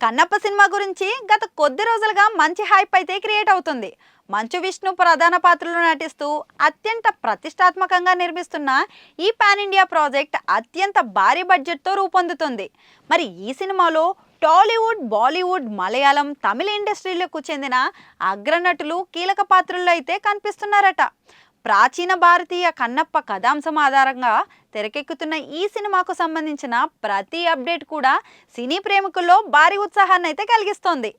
Kannappa cinema గురించి గత కొద్ది రోజులుగా మంచి హైప్ అయితే క్రియేట్ అవుతుంది. మంచు విష్ణు ప్రధాన పాత్రలో నటిస్తూ అత్యంత ప్రతిష్టాత్మకంగా నిర్మిస్తున్న ఈ పాన్ ఇండియా ప్రాజెక్ట్ అత్యంత భారీ బడ్జెట్తో రూపొందుతుంది. మరి ఈ సినిమాలో టాలీవుడ్, బాలీవుడ్, మలయాళం, తమిళ ఇండస్ట్రీలకు చెందిన అగ్రనటులు కీలక పాత్రల్లో అయితే కనిపిస్తున్నారట. ప్రాచీన భారతీయ కన్నప్ప కథాంశం ఆధారంగా తెరకెక్కుతున్న ఈ సినిమాకు సంబంధించిన ప్రతి అప్డేట్ కూడా సినీ ప్రేమికుల్లో భారీ ఉత్సాహాన్ని అయితే కలిగిస్తోంది.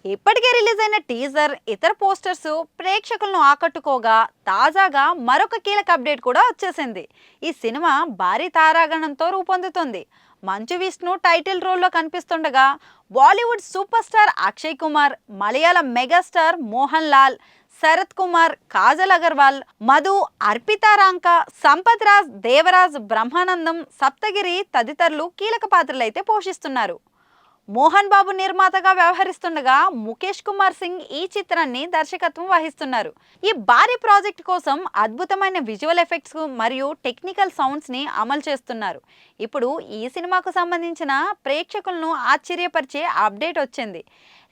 ఇప్పటికే రిలీజ్ అయిన టీజర్, ఇతర పోస్టర్స్ ప్రేక్షకులను ఆకట్టుకోగా తాజాగా మరొక కీలక అప్డేట్ కూడా వచ్చేసింది. ఈ సినిమా భారీ తారాగణంతో రూపొందుతుంది. మంచు విష్ణు టైటిల్ రోల్లో కనిపిస్తుండగా Bollywood super star Akshay Kumar, Malayalam megastar Mohan Lal, Sarath Kumar, Kajal Aggarwal, Madhu, Arpita Ranka, Sampath Raj, Devaraj, Brahmanandam, Saptagiri తదితరులు కీలక పాత్రలు అయితే పోషిస్తున్నారు. మోహన్ బాబు నిర్మాతగా వ్యవహరిస్తుండగా ముఖేష్ కుమార్ సింగ్ ఈ చిత్రాన్ని దర్శకత్వం వహిస్తున్నారు. ఈ భారీ ప్రాజెక్ట్ కోసం అద్భుతమైన విజువల్ ఎఫెక్ట్స్ మరియు టెక్నికల్ సౌండ్స్ ని అమలు చేస్తున్నారు. ఇప్పుడు ఈ సినిమాకు సంబంధించిన ప్రేక్షకులను ఆశ్చర్యపరిచే అప్డేట్ వచ్చింది.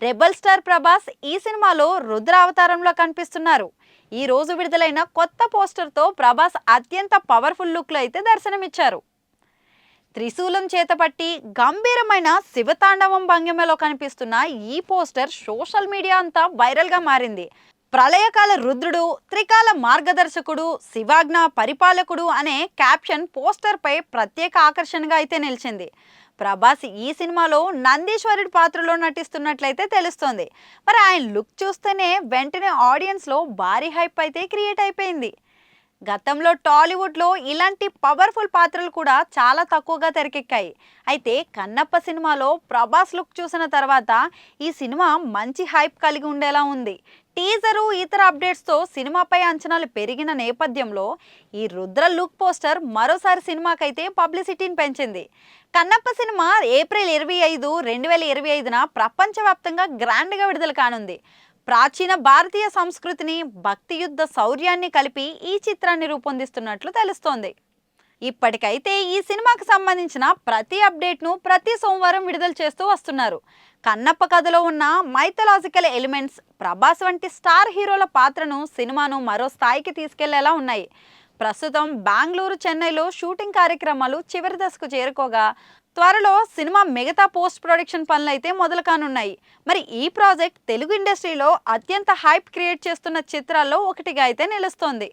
రెబల్ స్టార్ ప్రభాస్ ఈ సినిమాలో రుద్ర అవతారంలో కనిపిస్తున్నారు. ఈ రోజు విడుదలైన కొత్త పోస్టర్తో ప్రభాస్ అత్యంత పవర్ఫుల్ లుక్లో అయితే దర్శనమిచ్చారు. త్రిశూలం చేతపట్టి గంభీరమైన శివతాండవం భంగిమలో కనిపిస్తున్న ఈ పోస్టర్ సోషల్ మీడియా అంతా వైరల్గా మారింది. ప్రళయకాల రుద్రుడు, త్రికాల మార్గదర్శకుడు, శివాజ్ఞ పరిపాలకుడు అనే క్యాప్షన్ పోస్టర్పై ప్రత్యేక ఆకర్షణగా అయితే నిలిచింది. ప్రభాస్ ఈ సినిమాలో నందీశ్వరుడి పాత్రలో నటిస్తున్నట్లయితే తెలుస్తోంది. మరి ఆయన లుక్ చూస్తేనే వెంటనే ఆడియన్స్లో భారీ హైప్ అయితే క్రియేట్ అయిపోయింది. గతంలో టాలీవుడ్లో ఇలాంటి పవర్ఫుల్ పాత్రలు కూడా చాలా తక్కువగా తెరకెక్కాయి. అయితే కన్నప్ప సినిమాలో ప్రభాస్ లుక్ చూసిన తర్వాత ఈ సినిమా మంచి హైప్ కలిగి ఉండేలా ఉంది. టీజరు, ఇతర అప్డేట్స్తో సినిమాపై అంచనాలు పెరిగిన నేపథ్యంలో ఈ రుద్ర లుక్ పోస్టర్ మరోసారి సినిమాకైతే పబ్లిసిటీని పెంచింది. కన్నప్ప సినిమా ఏప్రిల్ 25, 2025న ప్రపంచవ్యాప్తంగా గ్రాండ్గా విడుదల కానుంది. ప్రాచీన భారతీయ సంస్కృతిని, భక్తి యుద్ధ శౌర్యాన్ని కలిపి ఈ చిత్రాన్ని రూపొందిస్తున్నట్లు తెలుస్తోంది. ఇప్పటికైతే ఈ సినిమాకు సంబంధించిన ప్రతి అప్డేట్ను ప్రతి సోమవారం విడుదల చేస్తూ వస్తున్నారు. కన్నప్ప కథలో ఉన్న మైథలాజికల్ ఎలిమెంట్స్, ప్రభాస్ వంటి స్టార్ హీరోల పాత్రను సినిమాను మరో స్థాయికి తీసుకెళ్లేలా ఉన్నాయి. ప్రస్తుతం బెంగళూరు, చెన్నైలో షూటింగ్ కార్యక్రమాలు చివరి దశకు చేరుకోగా త్వరలో సినిమా మిగతా పోస్ట్ ప్రొడక్షన్ పనులు అయితే మొదలు కానున్నాయి. మరి ఈ ప్రాజెక్ట్ తెలుగు ఇండస్ట్రీలో అత్యంత హైప్ క్రియేట్ చేస్తున్న చిత్రాల్లో ఒకటిగా అయితే నిలుస్తోంది.